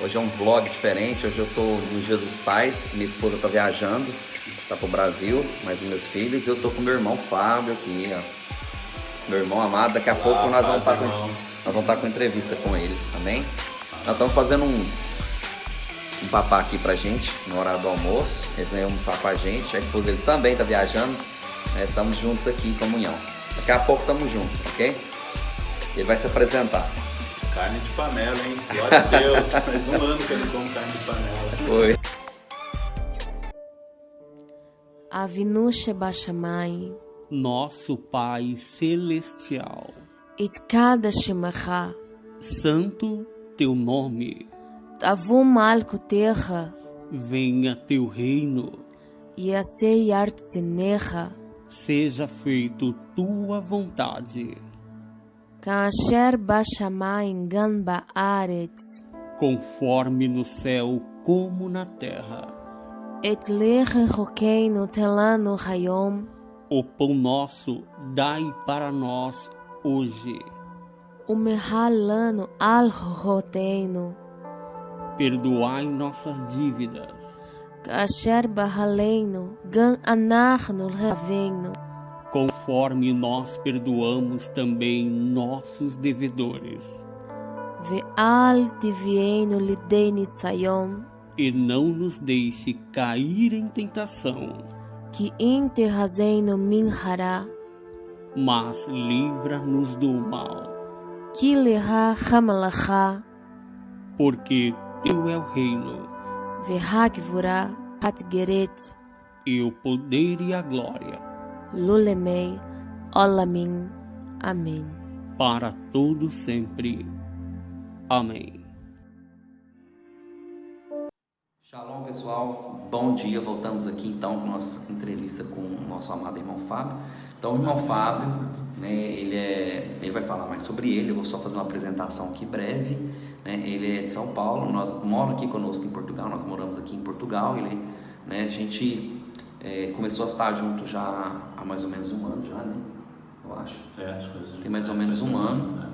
Hoje é um vlog diferente, hoje eu tô no Dia dos Pais, minha esposa tá viajando, tá pro Brasil, mas meus filhos, eu tô com meu irmão Fábio aqui, ó. Meu irmão amado, daqui a pouco nós vamos estar com entrevista com ele, amém? Nós estamos fazendo um papá aqui pra gente, no horário do almoço, eles vão almoçar com a gente, a esposa dele também tá viajando, estamos juntos aqui em comunhão. Daqui a pouco estamos juntos, ok? Ele vai se apresentar. Carne de panela, hein? Glória a Deus. Faz um ano que eu não como carne de panela. Oi. Avinu Shebashamayim, Nosso Pai Celestial, Itkadash Shemacha, santo teu nome, Tavum Malkutecha, venha teu reino, Yaseh Yartzinecha, seja feito tua vontade, Kasher Bashamayim Gan Baaretz, conforme no céu como na terra. Et Leche Rokeinu Telanu Hayom, O pão nosso dai para nós hoje. Umehalanu Al Roteinu, Perdoai nossas dívidas, Kasher Bahaleinu Gan Anachnu Leveinu, conforme nós perdoamos também nossos devedores. Ve'al Tivienu Lidei Nisayom, E não nos deixe cair em tentação, Ki Im Terrazeinu Min Hara, mas livra-nos do mal, Ki Leha Hamalacha, porque teu é o reino, Vehagvura Hatgeret, e o poder e a glória, Lulemei Olamin. Amém. para todo sempre. Amém. Shalom, pessoal, bom dia. Voltamos aqui então com nossa entrevista com o nosso amado irmão Fábio. Então, o irmão Fábio, né, ele vai falar mais sobre ele. Eu vou só fazer uma apresentação aqui breve, né? Ele é de São Paulo, nós mora aqui conosco em Portugal, nós moramos aqui em Portugal. Ele, né, a gente começou a estar junto já há mais ou menos um ano já, né? Eu acho. Acho que Tem mais ou menos um ano.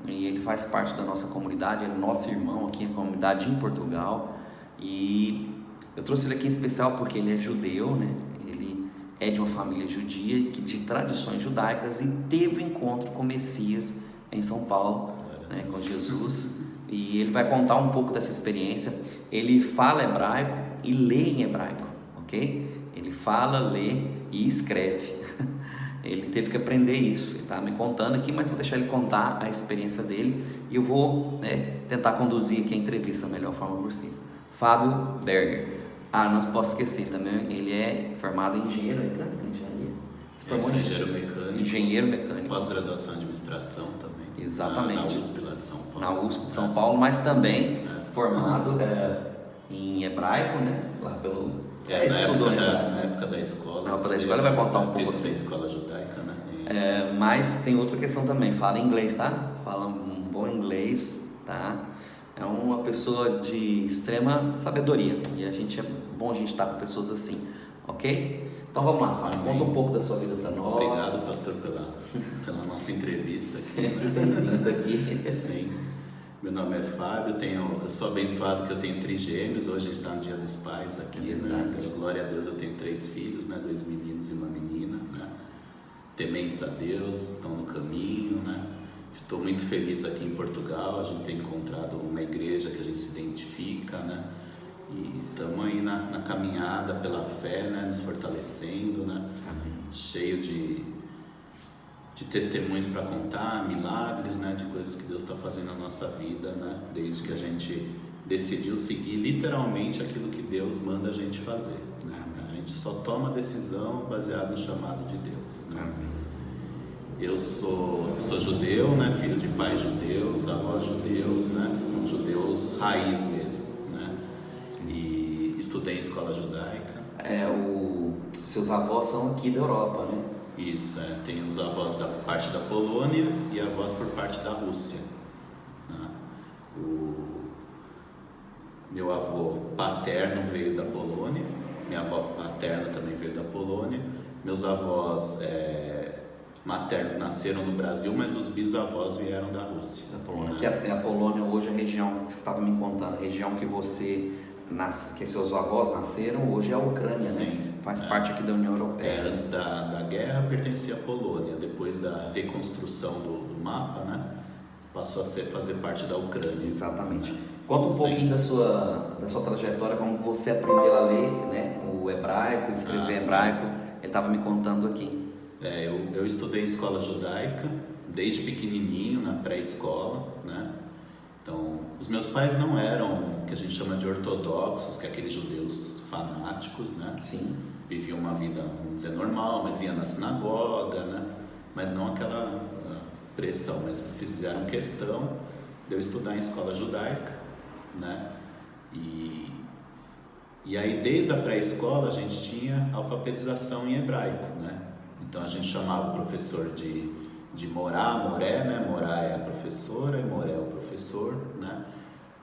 E ele faz parte da nossa comunidade, é nosso irmão aqui, a comunidade em Portugal. E eu trouxe ele aqui em especial porque ele é judeu, né? Ele é de uma família judia, de tradições judaicas, e teve um encontro com o Messias em São Paulo, né, com Jesus. E ele vai contar um pouco dessa experiência. Ele fala hebraico e lê em hebraico, ok? Ele fala, lê e escreve. Ele teve que aprender isso. Ele está me contando aqui, mas vou deixar ele contar a experiência dele e eu vou, né, tentar conduzir aqui a entrevista da melhor forma possível. Fábio Berger. Não posso esquecer também, ele é formado em engenheiro mecânico, engenheiro mecânico. Engenheiro mecânico. Pós-graduação em administração também. Exatamente. Na USP lá de São Paulo. Na USP de São Paulo, mas também formado em hebraico, né? Lá pelo... Na época da escola. Na época da escola, ele vai contar um pouco. Da escola judaica, né? Mas tem outra questão também, fala inglês, tá? Fala um bom inglês, tá? É uma pessoa de extrema sabedoria e é bom a gente estar com pessoas assim, ok? Então vamos lá, Fábio, conta um pouco da sua vida para nós. Obrigado, pastor, pela nossa entrevista aqui. Sempre bem-vindo aqui. Sim. Meu nome é Fábio, eu sou abençoado que eu tenho trigêmeos. Hoje a gente está no Dia dos Pais aqui, né? Pela glória a Deus, eu tenho 3 filhos, né? 2 meninos e uma menina, né? Tementes a Deus, estão no caminho, né? Estou muito feliz aqui em Portugal. A gente tem encontrado uma igreja que a gente se identifica, né? E estamos aí na caminhada pela fé, né? Nos fortalecendo, né? Cheio de testemunhos para contar, milagres, né? De coisas que Deus está fazendo na nossa vida, né? Desde que a gente decidiu seguir literalmente aquilo que Deus manda a gente fazer, né? A gente só toma decisão baseada no chamado de Deus, né? Eu sou judeu, né? Filho de pais judeus, avós judeus, né? Judeus raiz mesmo, né? E estudei em escola judaica. Seus avós são aqui da Europa, né? Isso, tem os avós da parte da Polônia e avós por parte da Rússia, né? O meu avô paterno veio da Polônia, minha avó paterna também veio da Polônia, meus avós maternos nasceram no Brasil, mas os bisavós vieram da Rússia. Da Polônia. que a Polônia hoje é a região que você estava me contando, a região que que seus avós nasceram, hoje é a Ucrânia, Sim, né? Faz parte aqui da União Europeia. Antes da guerra pertencia à Polônia, depois da reconstrução do mapa, né? Passou a fazer parte da Ucrânia. Exatamente. Conta um pouquinho da sua trajetória, como você aprendeu a ler, né? O hebraico, escrever hebraico. Ele estava me contando aqui. Eu estudei em escola judaica desde pequenininho, na pré-escola, né? Então, os meus pais não eram o que a gente chama de ortodoxos, que é aqueles judeus fanáticos, né? Sim. Viviam uma vida, vamos dizer, normal, mas iam na sinagoga, né? Mas não aquela pressão, mas fizeram questão de eu estudar em escola judaica, né? E aí, desde a pré-escola, a gente tinha alfabetização em hebraico, né? Então, a gente chamava o professor de Morá, Moré, né? Morá é a professora e Moré é o professor, né?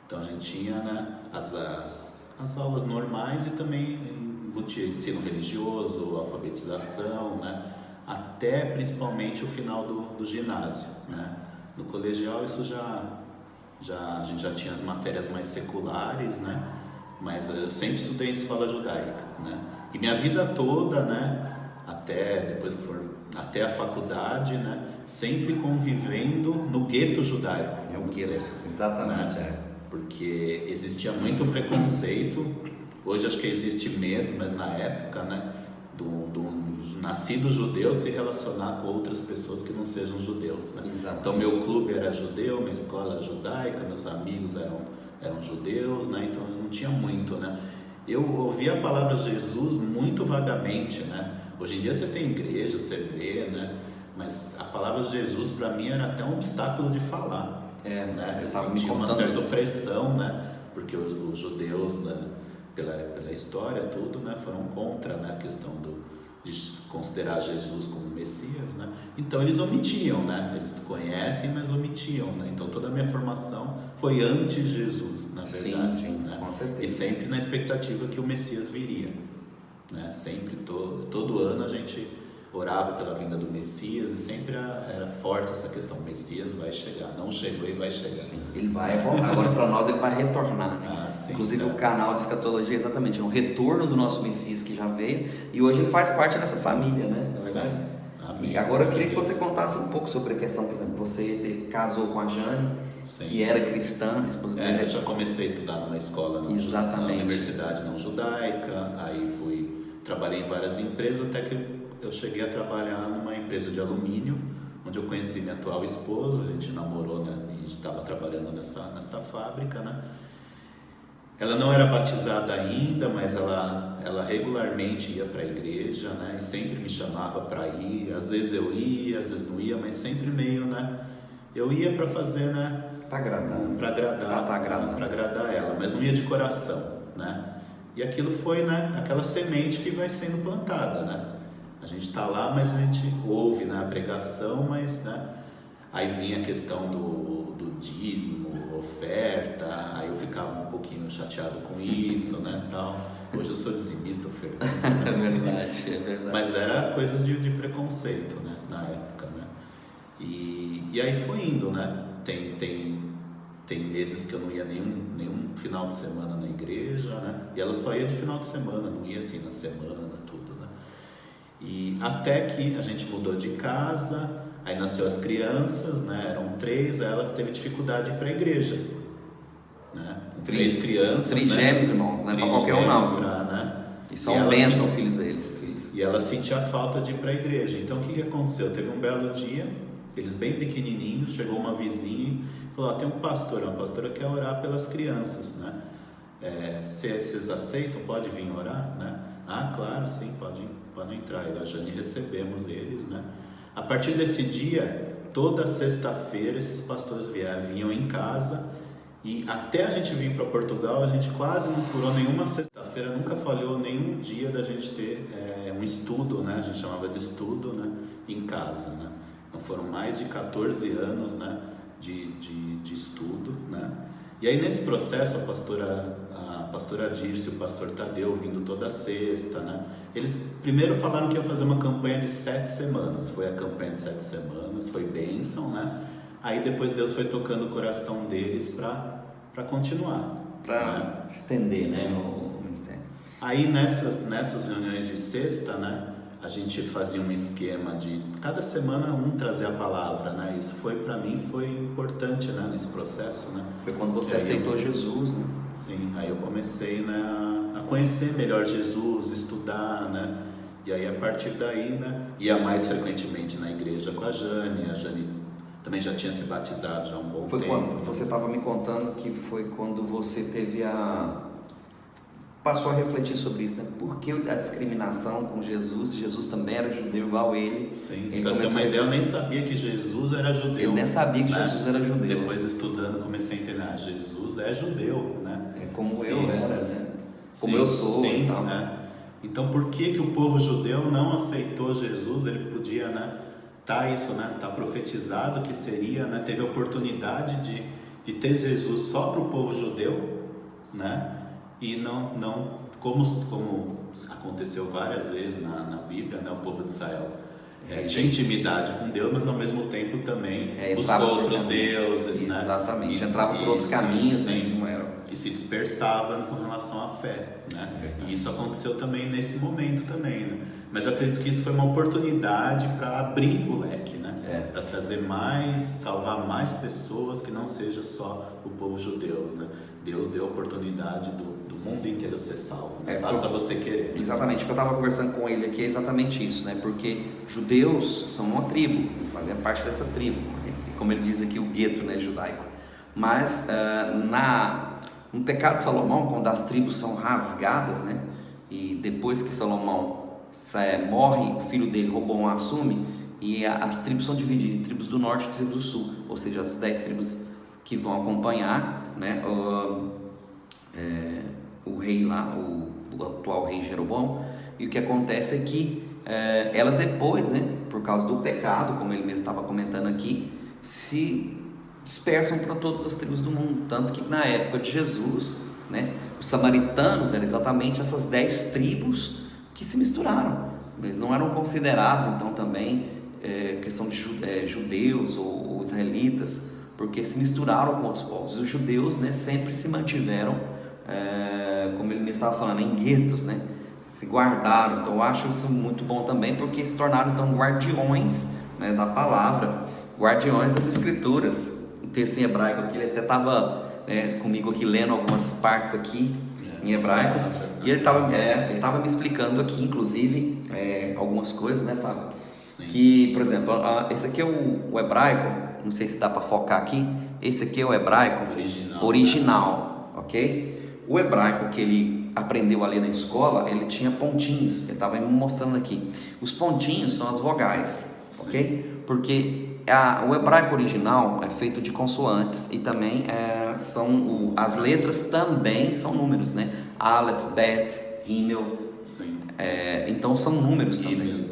Então, a gente tinha, né, as aulas normais e também embutia ensino religioso, alfabetização, né? Até principalmente o final do ginásio, né? No colegial isso a gente já tinha as matérias mais seculares, né? Mas eu sempre estudei em escola judaica, né? E minha vida toda, né? Até a faculdade, né? Sempre convivendo no gueto judaico. É um gueto, exatamente. Né? Porque existia muito preconceito. Hoje acho que existe menos, mas na época, né? Do nascido judeu se relacionar com outras pessoas que não sejam judeus, né? Então meu clube era judeu, minha escola era judaica, meus amigos eram judeus, né? Então eu não tinha muito, né? Eu ouvia a palavra Jesus muito vagamente, né? Hoje em dia você tem igreja, você vê, né? Mas a palavra Jesus para mim era até um obstáculo de falar, né? Eu sentia uma certa opressão, né? Porque os judeus, né? Pela história, tudo, né? Foram contra, né? A questão de considerar Jesus como Messias, né? Então eles omitiam, né? Eles conhecem, mas omitiam, né? Então toda a minha formação foi antes de Jesus, na verdade. Sim, né? Com certeza. E sempre na expectativa que o Messias viria, né? Sempre, todo ano a gente orava pela vinda do Messias e sempre era forte essa questão: o Messias vai chegar, não chegou e vai chegar. Sim, ele vai voltar. Agora para nós ele vai retornar, né? Sim, inclusive o canal de escatologia exatamente é um retorno do nosso Messias que já veio e hoje ele faz parte dessa família, né? Na verdade. Amém. E agora eu queria que você contasse um pouco sobre a questão, por exemplo, você casou com a Jane, que era cristã, esposa dele. Eu já comecei a estudar numa escola na universidade não judaica, aí trabalhei em várias empresas até que eu cheguei a trabalhar numa empresa de alumínio, onde eu conheci minha atual esposa, a gente namorou, né, e estava trabalhando nessa fábrica, né. Ela não era batizada ainda, mas ela regularmente ia para a igreja, né, e sempre me chamava para ir. Às vezes eu ia, às vezes não ia, mas sempre meio, né, eu ia para fazer, né, para agradar ela, mas não ia de coração, né. E aquilo foi, né, aquela semente que vai sendo plantada, né. A gente está lá, mas a gente ouve, né, a pregação, mas, né, aí vinha a questão do dízimo, oferta, aí eu ficava um pouquinho chateado com isso, né, tal. Hoje eu sou dizimista, ofertante. É verdade. Mas era coisas de preconceito, né, na época, né. E aí foi indo, né. Tem meses que eu não ia nenhum final de semana na igreja, né, e ela só ia de final de semana, não ia assim na semana, tudo, né. E até que a gente mudou de casa, aí nasceu as crianças, né? Eram 3, ela teve dificuldade de ir para a igreja, né? 3 crianças, trigêmeos, né? Irmãos, né? Para qualquer um não. Né? E são bênção, filhos deles. E ela sentia falta de ir para a igreja. Então o que aconteceu? Teve um belo dia, eles bem pequenininhos, chegou uma vizinha e falou: tem uma pastora quer orar pelas crianças, né? Vocês aceitam? Pode vir orar, né? Ah, claro, sim, pode entrar. Eu e a Jane recebemos eles, né? A partir desse dia, toda sexta-feira esses pastores vinham em casa, e até a gente vir para Portugal, a gente quase não furou nenhuma sexta-feira, nunca falhou nenhum dia da gente ter um estudo, né? A gente chamava de estudo, né? Em casa, né? Então foram mais de 14 anos, né? De estudo, né? E aí nesse processo a pastora Dirce e o pastor Tadeu vindo toda sexta, né? Eles primeiro falaram que iam fazer uma campanha de 7 semanas, foi a campanha de 7 semanas, foi bênção, né? Aí depois Deus foi tocando o coração deles para continuar. Para estender, né, Sim. o ministério. Aí nessas reuniões de sexta, né, a gente fazia um esquema de cada semana um trazer a palavra, né? Isso para mim foi importante, né, nesse processo, né? Foi quando você Aí aceitou Jesus, né? Sim, aí eu comecei, né, a conhecer melhor Jesus, estudar, né? E aí a partir daí, né, ia mais frequentemente na igreja com a Jane também já tinha se batizado já há um bom Foi tempo. quando você estava me contando que foi quando você passou a refletir sobre isso, né? Por que a discriminação com Jesus? Jesus também era judeu igual ele. Sim, Ele pra ter uma ideia, eu nem sabia que Jesus era judeu. Ele nem sabia que né? Jesus era judeu. Depois estudando comecei a entender, Jesus é judeu, né? É como Sim, eu era, né? Como sim, eu sou sim, e tal. Né? Então por que o povo judeu não aceitou Jesus? Ele podia, né? Tá isso, né? Tá profetizado que seria, né? Teve a oportunidade de ter Jesus só para o povo judeu, né? E não como aconteceu várias vezes na Bíblia, né? O povo de Israel tinha intimidade com Deus, mas ao mesmo tempo também buscou outros deuses, né? Exatamente, entrava por outros caminhos, sim, né? Não era. E se dispersava com relação à fé, né? E isso aconteceu também nesse momento também, né? Mas eu acredito que isso foi uma oportunidade para abrir o leque, né? Para trazer salvar mais pessoas que não seja só o povo judeu, né? Deus deu a oportunidade do mundo inteiro ser salvo, né? Basta você querer. Exatamente, o que eu estava conversando com ele aqui é exatamente isso, né? Porque judeus são uma tribo, eles fazem parte dessa tribo, como ele diz aqui, o gueto, né, judaico. Mas no pecado de Salomão, quando as tribos são rasgadas, né? E depois que Salomão morre, o filho dele, Roboão, assume, e as tribos são divididas em tribos do norte e tribos do sul, ou seja, as 10 tribos que vão acompanhar, né, o rei lá, o atual rei Jeroboão. E o que acontece é que elas depois, né, por causa do pecado, como ele mesmo estava comentando aqui, se dispersam para todas as tribos do mundo, tanto que na época de Jesus, né, os samaritanos eram exatamente essas 10 tribos que se misturaram. Eles não eram considerados então também questão de judeus ou israelitas, porque se misturaram com outros povos. Os judeus, né, sempre se mantiveram, como ele me estava falando, em guetos, né, se guardaram. Então eu acho isso muito bom também, porque se tornaram então guardiões, né, da palavra, guardiões das escrituras. O texto em hebraico aqui, ele até estava comigo aqui lendo algumas partes aqui em hebraico, e ele estava me explicando aqui, inclusive, algumas coisas, né, Fábio? Sim. Que, por exemplo, esse aqui é o hebraico, não sei se dá para focar aqui, esse aqui é o hebraico original, ok? O hebraico que ele aprendeu ali na escola, ele tinha pontinhos, ele estava me mostrando aqui. Os pontinhos são as vogais, ok? Porque o hebraico original é feito de consoantes e também as letras também são números, né? Aleph, Bet, Himmel. Sim. Então são números também.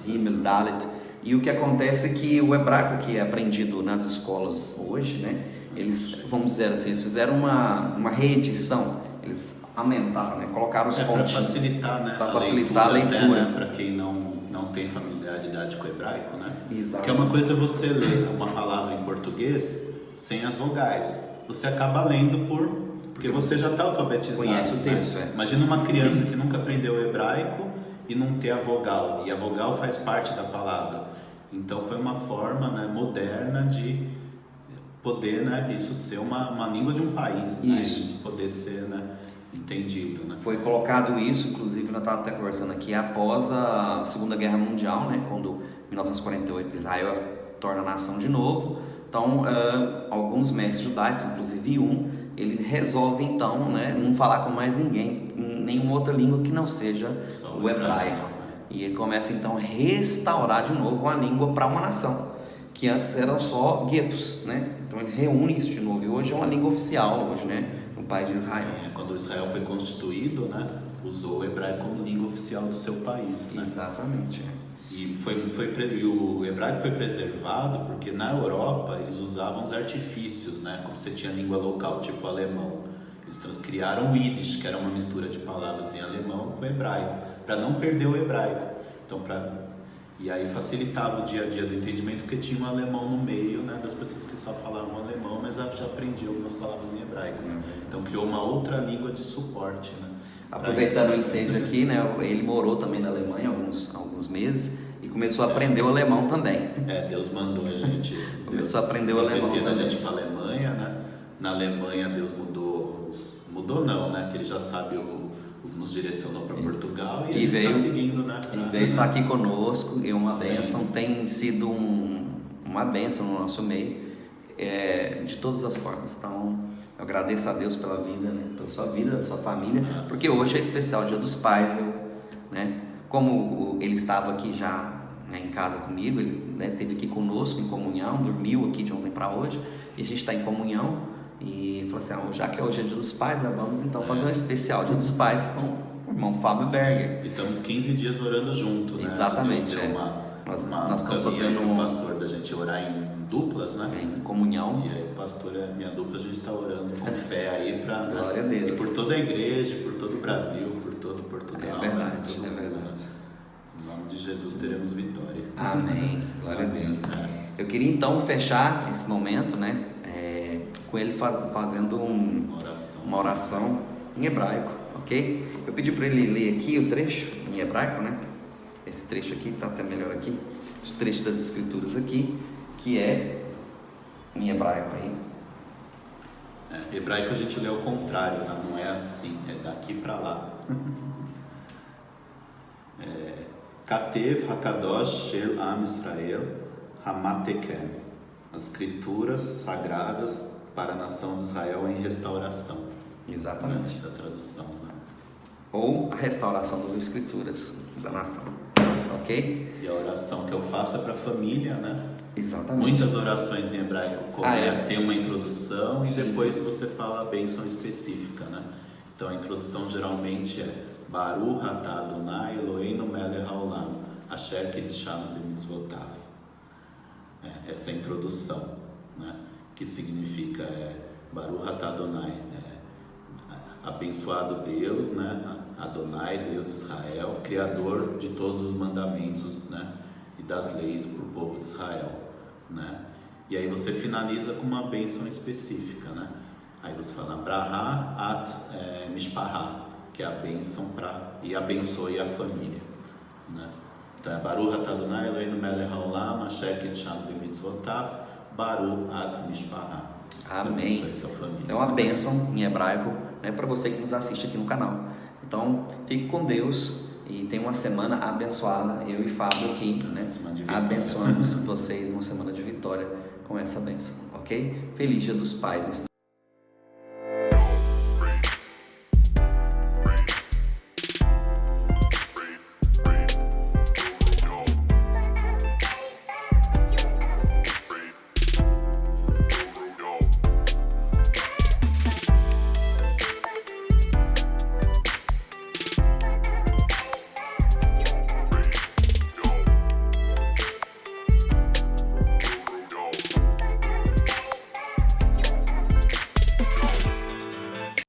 Himmel, Dalet. E o que acontece é que o hebraico que é aprendido nas escolas hoje, né? Eles, vamos dizer assim, eles fizeram uma reedição, eles aumentaram, né? Colocaram os pontinhos. Para facilitar, né? Para facilitar a leitura. Né? Para quem não tem familiaridade com o hebraico, né? Exato. Porque uma coisa é você ler uma palavra em português sem as vogais. Você acaba lendo porque você já está alfabetizado. Conhece o texto, né? Imagina uma criança que nunca aprendeu hebraico e não ter a vogal. E a vogal faz parte da palavra. Então foi uma forma, né, moderna de poder, né, isso ser uma língua de um país, né? Isso poder ser, né, entendido, né? Foi colocado isso, inclusive nós estávamos até conversando aqui, após a Segunda Guerra Mundial, né, quando em 1948 Israel torna nação de novo. Então alguns mestres judaicos, inclusive ele resolve então, né, não falar com mais ninguém em nenhuma outra língua que não seja o hebraico. E ele começa então a restaurar de novo a língua para uma nação, que antes eram só guetos, né? Então ele reúne isso de novo, e hoje é uma língua oficial, hoje, né, no país de Israel. Sim, quando Israel foi constituído, né, usou o hebraico como língua oficial do seu país, né? Exatamente. E o hebraico foi preservado porque na Europa eles usavam os artifícios, né? Como você tinha língua local, tipo alemão. Eles criaram o Yiddish, que era uma mistura de palavras em alemão com hebraico, para não perder o hebraico. Então, E aí facilitava o dia a dia do entendimento, porque tinha um alemão no meio, né, das pessoas que só falavam alemão, mas já aprendiam algumas palavras em hebraico. Né? Então criou uma outra língua de suporte. Né, aproveitando o ensejo aqui, né, ele morou também na Alemanha alguns meses e começou a aprender o alemão também. Deus mandou a gente. Começou a aprender o alemão também. A gente para a Alemanha, né? Na Alemanha Deus mudou não, né? Que ele já sabe nos direcionou para Portugal e veio está seguindo, né? E veio estar aqui conosco, e uma bênção, tem sido uma bênção no nosso meio, de todas as formas. Então, eu agradeço a Deus pela vida, né? Pela sua vida, da sua família, porque hoje é especial, Dia dos Pais, né? Como ele estava aqui já, né, em casa comigo, ele, né, esteve aqui conosco em comunhão, dormiu aqui de ontem para hoje, e a gente está em comunhão. E falou assim, já que hoje é Dia dos Pais, né, vamos então fazer um especial Dia dos Pais com o irmão Fábio Berger. E estamos 15 dias orando junto, né? Exatamente. Nós estamos fazendo um pastor da gente orar em duplas, né? Em comunhão. E aí o pastor é minha dupla, a gente está orando com fé aí para... Glória a Deus. E por toda a igreja, por todo o Brasil, por todo Portugal. É verdade, né? É verdade. Em nome de Jesus teremos vitória. Amém. Glória a Deus. Eu queria então fechar esse momento, né? Com ele fazendo uma oração em hebraico, ok? Eu pedi para ele ler aqui o trecho em hebraico, né? Esse trecho aqui está até melhor aqui, os trechos das escrituras aqui, que é em hebraico aí. Hebraico a gente lê ao contrário, tá? Não é assim, é daqui para lá. Katev Hakadosh Shel Am Israel Hamateken. As escrituras sagradas para a nação de Israel em restauração. Exatamente. Essa tradução, né? Ou a restauração das escrituras da nação, ok? E a oração que eu faço é para a família, né? Exatamente. Muitas orações em hebraico tem uma introdução e depois você fala a bênção específica, né? Então a introdução geralmente é Baruch atah Adonai Eloheinu melech haolam asher kidshanu b'mitzvotav. Essa é a introdução, né? Que significa Baruch atah Adonai, abençoado Deus, né? Adonai, Deus de Israel, criador de todos os mandamentos, né? E das leis para o povo de Israel, né? E aí você finaliza com uma bênção específica, né? Aí você fala Braha at mishpaha, que é a bênção e abençoe a família, né? Então Baruch atah Adonai Eloheinu melech haolam asher kidshanu b'mitzvotav Baruch at mishpaha. Amém. É uma bênção em hebraico, né, para você que nos assiste aqui no canal. Então, fique com Deus e tenha uma semana abençoada. Eu e Fábio aqui, né, abençoamos vocês uma semana de vitória com essa bênção, ok? Feliz Dia dos Pais.